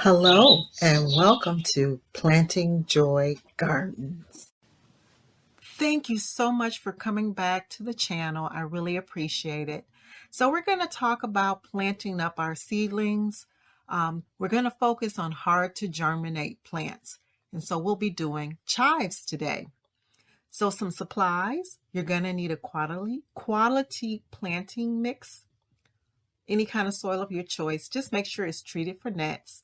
Hello and welcome to Planting Joy Gardens. Thank you so much for coming back to the channel. I really appreciate it. So we're going to talk about planting up our seedlings. We're going to focus on hard to germinate plants. And so we'll be doing chives today. So some supplies, you're going to need a quality planting mix, any kind of soil of your choice. Just make sure it's treated for nets.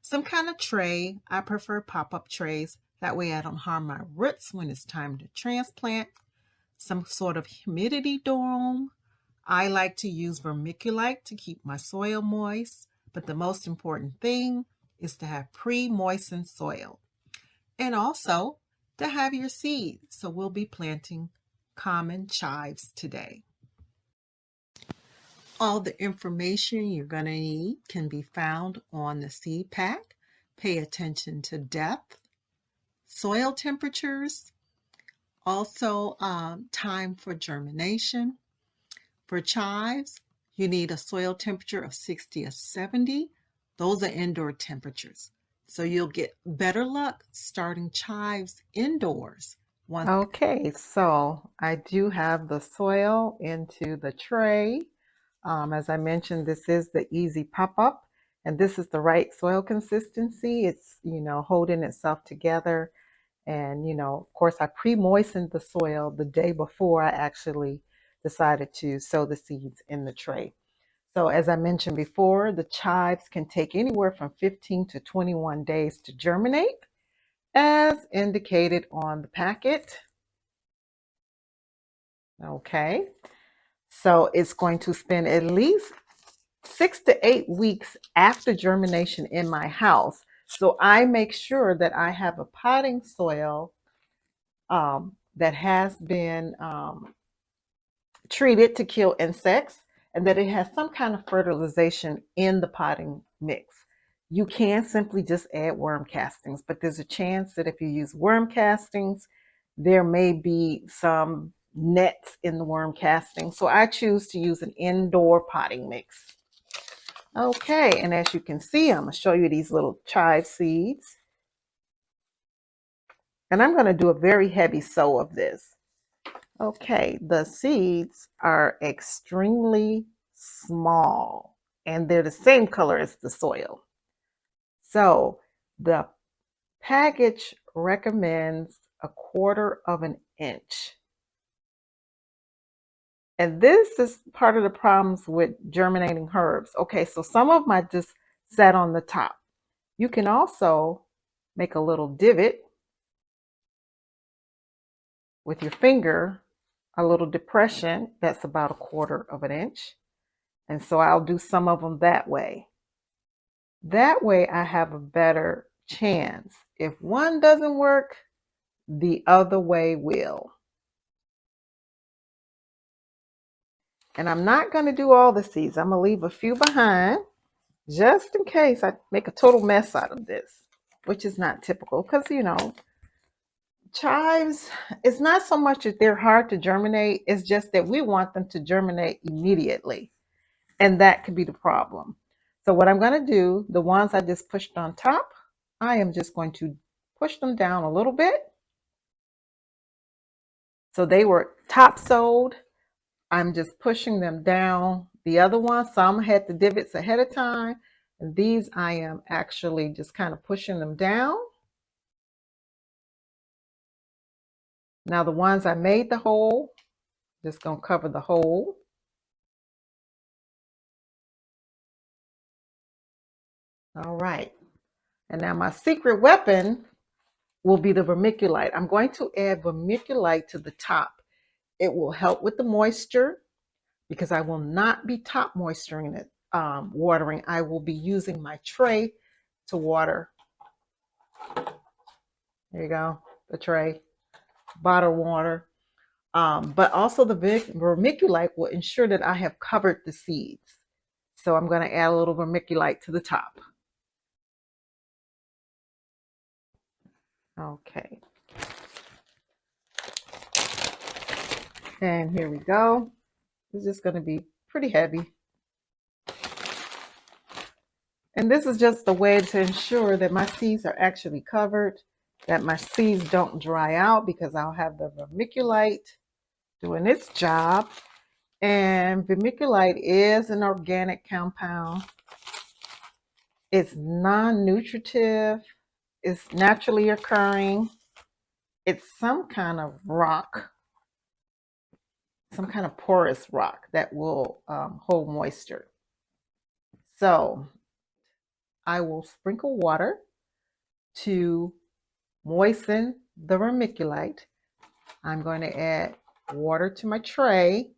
Some kind of tray. I prefer pop-up trays. That way I don't harm my roots when it's time to transplant. Some sort of humidity dome. I like to use vermiculite to keep my soil moist, but the most important thing is to have pre-moistened soil. And also to have your seed. So we'll be planting common chives today. All the information you're going to need can be found on the seed pack. Pay attention to depth, soil temperatures, also time for germination. For chives, you need a soil temperature of 60 or 70. Those are indoor temperatures. So you'll get better luck starting chives indoors. Okay, so I do have the soil into the tray. As I mentioned, this is the easy pop-up, and this is the right soil consistency. It's, holding itself together. And, of course, I pre-moistened the soil the day before I actually decided to sow the seeds in the tray. So as I mentioned before, the chives can take anywhere from 15 to 21 days to germinate, as indicated on the packet. Okay. So it's going to spend at least 6 to 8 weeks after germination in my house. So I make sure that I have a potting soil that has been treated to kill insects, and that it has some kind of fertilization in the potting mix. You can simply just add worm castings, but there's a chance that if you use worm castings, there may be some nets in the worm casting. So I choose to use an indoor potting mix. Okay, and as you can see, I'm going to show you these little chive seeds. And I'm going to do a very heavy sow of this. Okay, the seeds are extremely small and they're the same color as the soil. So the package recommends 1/4 of an inch. And this is part of the problems with germinating herbs. Okay, so some of them I just sat on the top. You can also make a little divot with your finger, a little depression that's about 1/4 of an inch. And so I'll do some of them that way. That way I have a better chance. If one doesn't work, the other way will. And I'm not going to do all the seeds. I'm going to leave a few behind just in case I make a total mess out of this, which is not typical because, chives, it's not so much that they're hard to germinate. It's just that we want them to germinate immediately. And that could be the problem. So what I'm going to do, the ones I just pushed on top, I am just going to push them down a little bit. So they were top sowed. I'm just pushing them down. The other ones, some had the divots ahead of time. And these I am actually just kind of pushing them down. Now the ones I made the hole, just going to cover the hole. All right. And now my secret weapon will be the vermiculite. I'm going to add vermiculite to the top. It will help with the moisture because I will not be top moisturizing it, watering. I will be using my tray to water. There you go, the tray, bottled water. But also the vermiculite will ensure that I have covered the seeds. So I'm going to add a little vermiculite to the top. Okay. And here we go. It's just going to be pretty heavy. And this is just a way to ensure that my seeds are actually covered, that my seeds don't dry out, because I'll have the vermiculite doing its job. And vermiculite is an organic compound. It's non-nutritive. It's naturally occurring. It's some kind of rock, some kind of porous rock that will hold moisture. So I will sprinkle water to moisten the vermiculite. I'm going to add water to my tray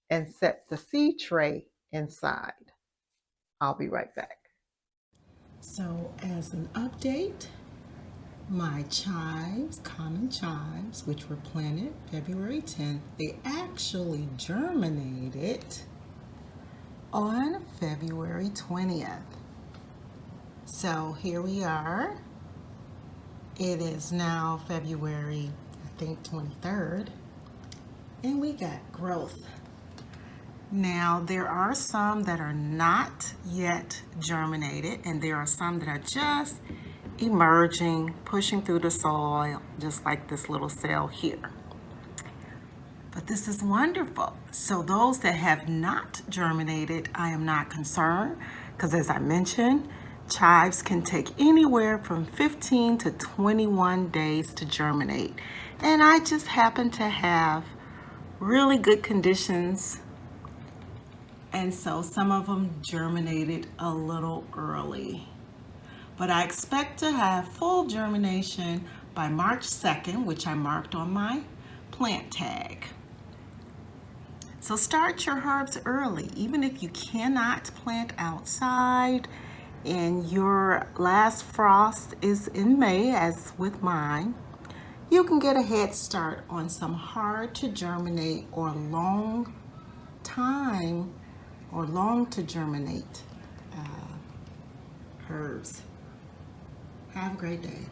and set the seed tray inside. I'll be right back. So, as an update, my chives, common chives, which were planted February 10th, they actually germinated on February 20th. So here we are. It is now February, I think, 23rd, and we got growth. Now, there are some that are not yet germinated, and there are some that are just emerging, pushing through the soil, just like this little cell here. But this is wonderful. So those that have not germinated, I am not concerned, because as I mentioned, chives can take anywhere from 15 to 21 days to germinate. And I just happen to have really good conditions, and so some of them germinated a little early. But I expect to have full germination by March 2nd, which I marked on my plant tag. So start your herbs early, even if you cannot plant outside and your last frost is in May, as with mine. You can get a head start on some hard to germinate or long time or long to germinate herbs. Have a great day.